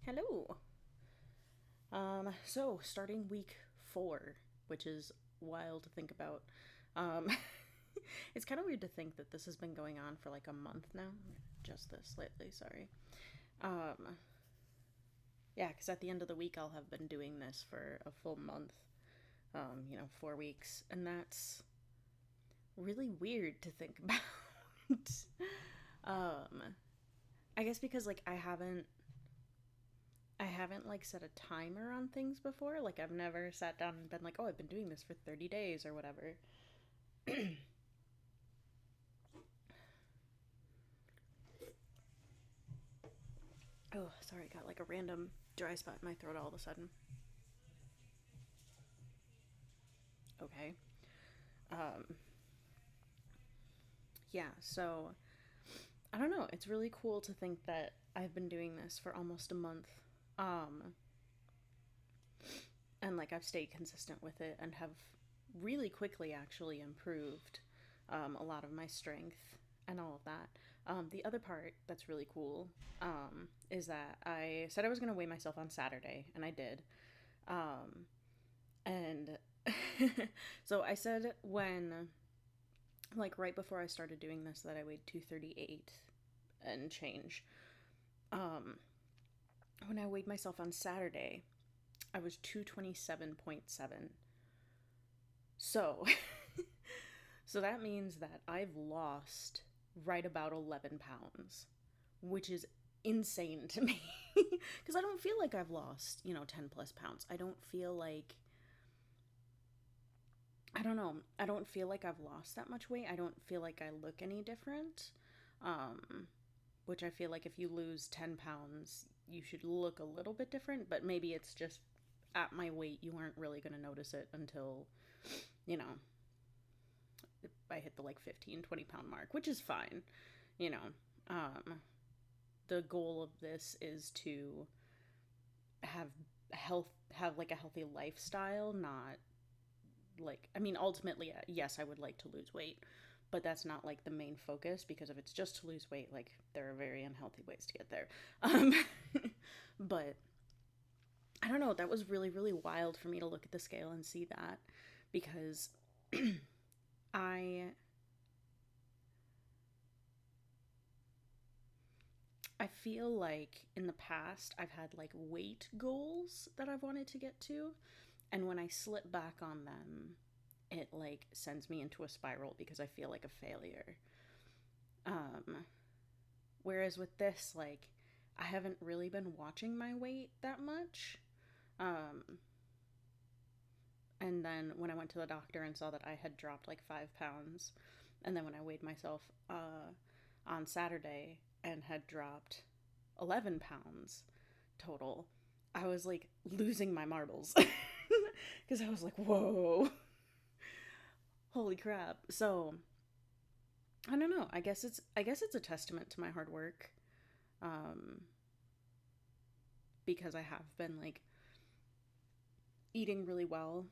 Hello. So starting week 4, which is wild to think about. Um, it's kind of weird to think that this has been going on for like a month now. Just this lately, sorry. Um, yeah, because at the end of the week, I'll have been doing this for a full month. 4 weeks, and that's really weird to think about. um, I guess because like I haven't like set a timer on things before. Like I've never sat down and been like, "Oh, I've been doing this for 30 days or whatever." Oh, sorry, got like a random dry spot in my throat all of a sudden. Okay. Um yeah, so I don't know. It's really cool to think that I've been doing this for almost a month. Um and like I've stayed consistent with it and have really quickly actually improved a lot of my strength and all of that. The other part that's really cool is that I said I was going to weigh myself on Saturday, and I did. Um, and so I said when, like, right before I started doing this, that I weighed 238 and change. Um, when I weighed myself on Saturday, I was 227.7. So, so that means that I've lost right about 11 pounds, which is insane to me. Because I don't feel like I've lost, 10 plus pounds. I don't feel like, I don't know, I don't feel like I've lost that much weight. I don't feel like I look any different. Um, which I feel like if you lose 10 pounds, you should look a little bit different, but maybe it's just at my weight, you aren't really going to notice it until, you know, I hit the like 15, 20 pound mark, which is fine. You know, um, the goal of this is to have have like a healthy lifestyle, not like, I mean, ultimately, yes, I would like to lose weight, but that's not like the main focus, because if it's just to lose weight, like there are very unhealthy ways to get there. Um, but I don't know, that was really, really wild for me to look at the scale and see that, because I I feel like in the past I've had like weight goals that I've wanted to get to, and when I slip back on them, it like sends me into a spiral because I feel like a failure. Um Whereas with this, like, I haven't really been watching my weight that much. Um and then when I went to the doctor and saw that I had dropped like 5 pounds, and then when I weighed myself on Saturday and had dropped 11 pounds total, I was like losing my marbles. Because I was like, whoa, holy crap. So I don't know. I guess it's a testament to my hard work. Um, because I have been like eating really well,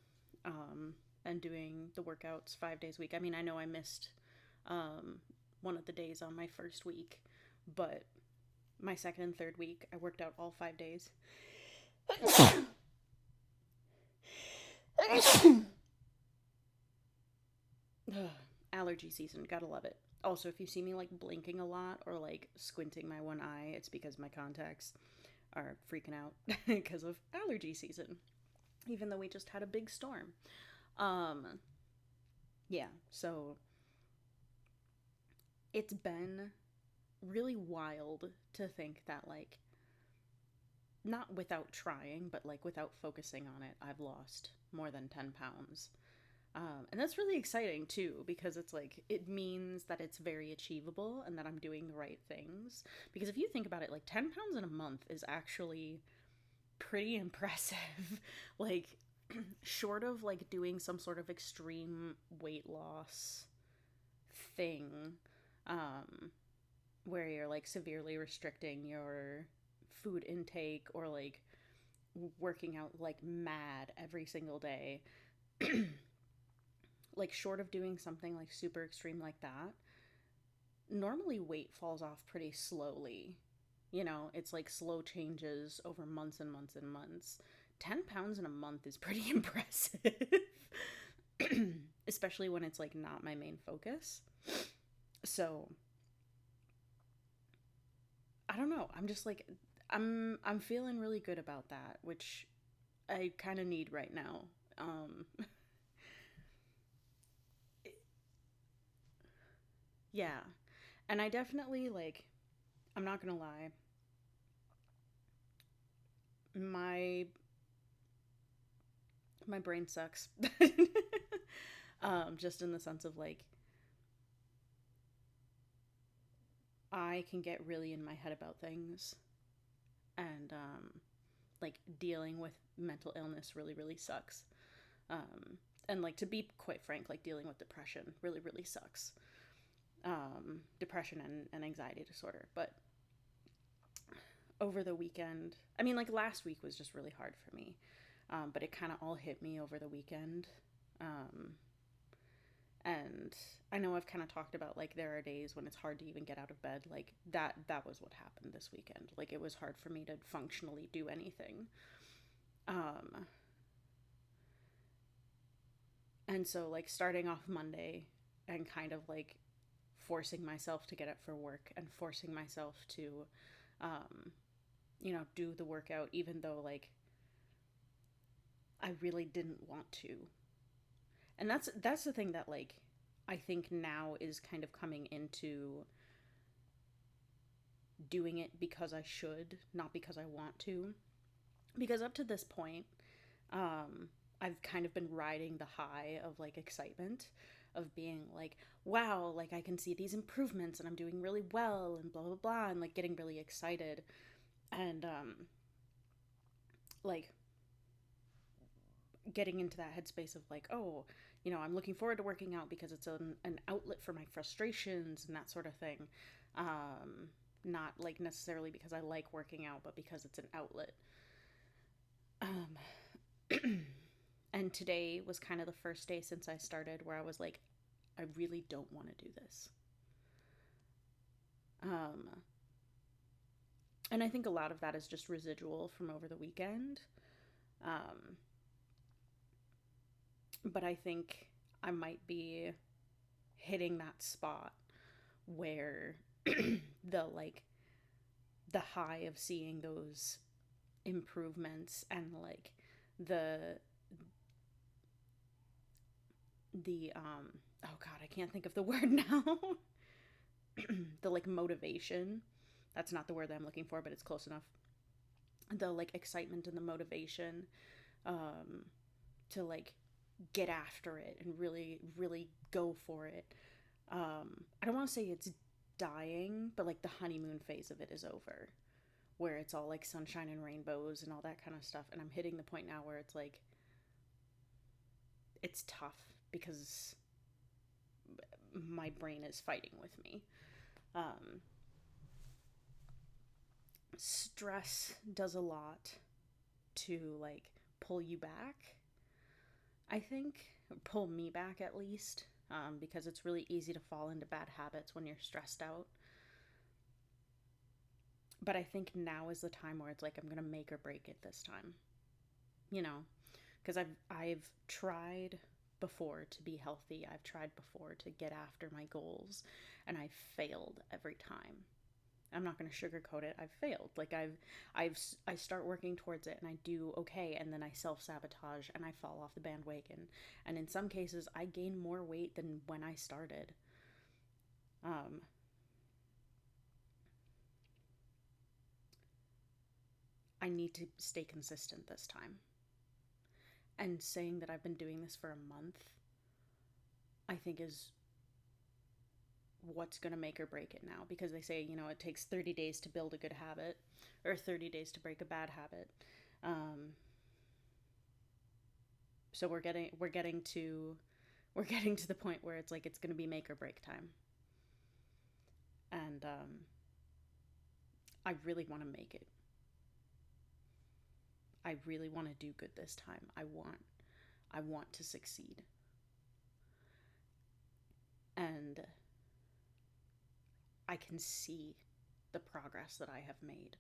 and doing the workouts 5 days a week. I mean, I know I missed um, one of the days on my first week, but my second and third week, I worked out all 5 days. Allergy season, gotta love it. Also, if you see me like blinking a lot or like squinting my one eye, it's because my contacts are freaking out because of allergy season, even though we just had a big storm. Um, yeah, so it's been really wild to think that, like, not without trying, but like without focusing on it, I've lost more than 10 pounds. And that's really exciting too, because it's like, it means that it's very achievable and that I'm doing the right things. Because if you think about it, like 10 pounds in a month is actually pretty impressive. Like, short of like doing some sort of extreme weight loss thing, um, where you're like severely restricting your food intake or like working out like mad every single day, like short of doing something like super extreme like that, normally weight falls off pretty slowly. It's like slow changes over months and months and months. 10 pounds in a month is pretty impressive. Especially when it's like not my main focus. So, I don't know. I'm just like I'm feeling really good about that, which I kind of need right now. Um yeah. And I definitely like I'm not going to lie. My my brain sucks. Just in the sense of like I can get really in my head about things, and like dealing with mental illness really really sucks. Um and like to be quite frank, like dealing with depression really really sucks. Depression and anxiety disorder. But over the weekend, I mean, like last week was just really hard for me. But it kind of all hit me over the weekend. Um, and I know I've kind of talked about like there are days when it's hard to even get out of bed. Like that was what happened this weekend. Like it was hard for me to functionally do anything. Um, and so like starting off Monday and kind of like forcing myself to get up for work and forcing myself to um, do the workout even though like I really didn't want to. And that's the thing that like I think now is kind of coming into doing it because I should, not because I want to. Because up to this point, I've kind of been riding the high of like excitement of being like, wow, like I can see these improvements and I'm doing really well and blah blah blah and like getting really excited. And like getting into that headspace of like, oh, I'm looking forward to working out because it's an outlet for my frustrations and that sort of thing. Not like necessarily because I like working out, but because it's an outlet. Um, and today was kind of the first day since I started where I was like, I really don't want to do this. Um, and I think a lot of that is just residual from over the weekend. Um, but I think I might be hitting that spot where the like the high of seeing those improvements and like the oh god, I can't think of the word now. The like motivation, that's not the word that I'm looking for, but it's close enough. The like excitement and the motivation um to like get after it and really really go for it. I don't want to say it's dying, but like the honeymoon phase of it is over, where it's all like sunshine and rainbows and all that kind of stuff. And I'm hitting the point now where it's like, it's tough because my brain is fighting with me. Um, Stress does a lot to like pull you back, I think, pull me back at least, because it's really easy to fall into bad habits when you're stressed out. But I think now is the time where it's like I'm gonna make or break it this time, you know, because I've tried before to be healthy. I've tried before to get after my goals, and I've failed every time. I'm not going to sugarcoat it. I've failed. Like I start working towards it and I do okay, and then I self-sabotage and I fall off the bandwagon. And in some cases I gain more weight than when I started. Um I need to stay consistent this time. And saying that I've been doing this for a month, I think is what's going to make or break it now, because they say, it takes 30 days to build a good habit or 30 days to break a bad habit. Um so we're getting to the point where it's like it's going to be make or break time. And I really want to make it. I really want to do good this time. I want to succeed. And I can see the progress that I have made.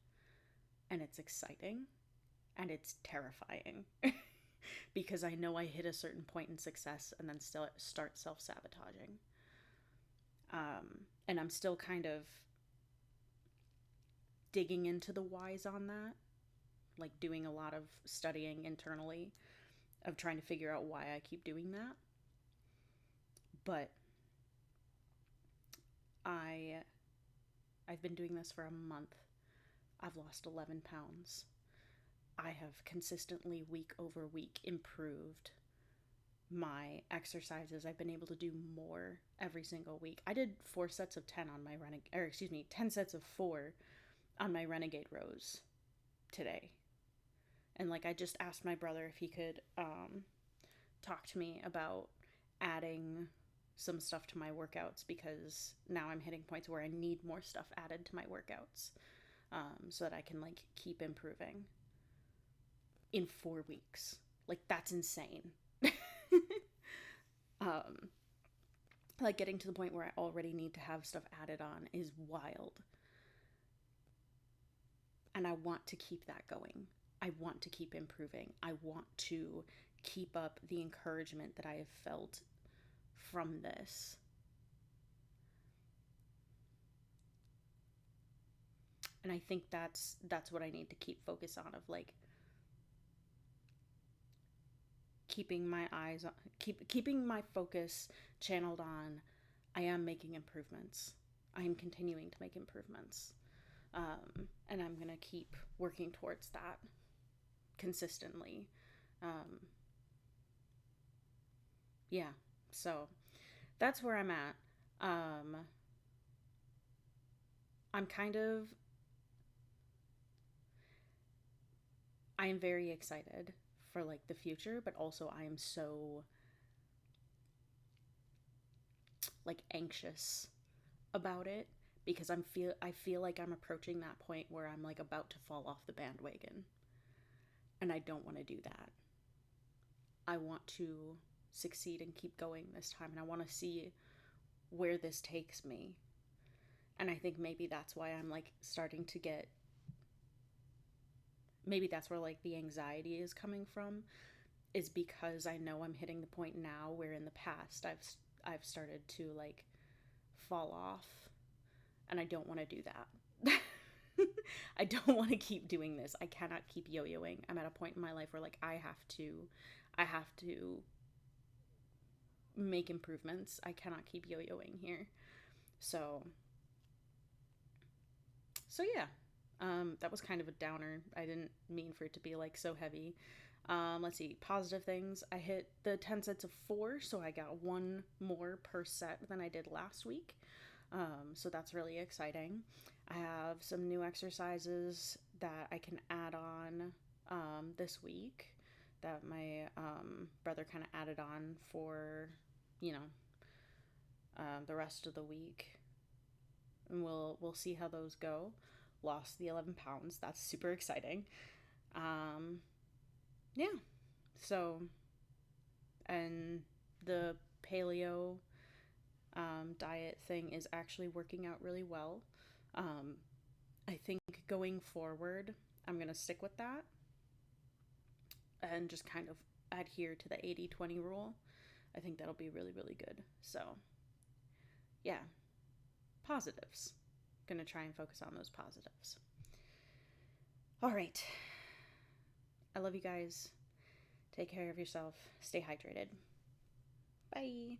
And it's exciting and it's terrifying because I know I hit a certain point in success and then still start self sabotaging. And I'm still kind of digging into the whys on that, like doing a lot of studying internally of trying to figure out why I keep doing that. But I I've been doing this for a month. I've lost 11 pounds. I have consistently week over week improved my exercises. I've been able to do more every single week. I did 4 sets of 10 on my renegade, or excuse me, 10 sets of 4 on my renegade rows today. And like I just asked my brother if he could talk to me about adding some stuff to my workouts, because now I'm hitting points where I need more stuff added to my workouts, so that I can like keep improving in 4 weeks. Like that's insane. um, like getting to the point where I already need to have stuff added on is wild. And I want to keep that going. I want to keep improving. I want to keep up the encouragement that I have felt from this. And I think that's what I need to keep focus on, of like keeping my eyes on, keeping my focus channeled on I am making improvements. I am continuing to make improvements. And I'm going to keep working towards that consistently. Yeah, so that's where I'm at. I'm kind of, I am very excited for like the future, but also I am so like anxious about it, because I feel like I'm approaching that point where I'm like about to fall off the bandwagon. And I don't want to do that. I want to succeed and keep going this time, and I want to see where this takes me. And I think maybe that's why I'm like starting to get, maybe that's where like the anxiety is coming from, is because I know I'm hitting the point now where in the past I've started to like fall off, and I don't want to do that. I don't want to keep doing this. I cannot keep yo-yoing. I'm at a point in my life where like I have to make improvements. I cannot keep yo-yoing here. So yeah. That was kind of a downer. I didn't mean for it to be like so heavy. Let's see, positive things. I hit the 10 sets of 4, so I got 1 more per set than I did last week. So that's really exciting. I have some new exercises that I can add on this week that my brother kind of added on for, you know, the rest of the week. And we'll see how those go. Lost the 11 pounds. That's super exciting. Yeah. So, and the paleo diet thing is actually working out really well. I think going forward, I'm going to stick with that and just kind of adhere to the 80-20 rule. I think that'll be really, really good. So, yeah, positives. Going to try and focus on those positives. All right. I love you guys. Take care of yourself. Stay hydrated. Bye.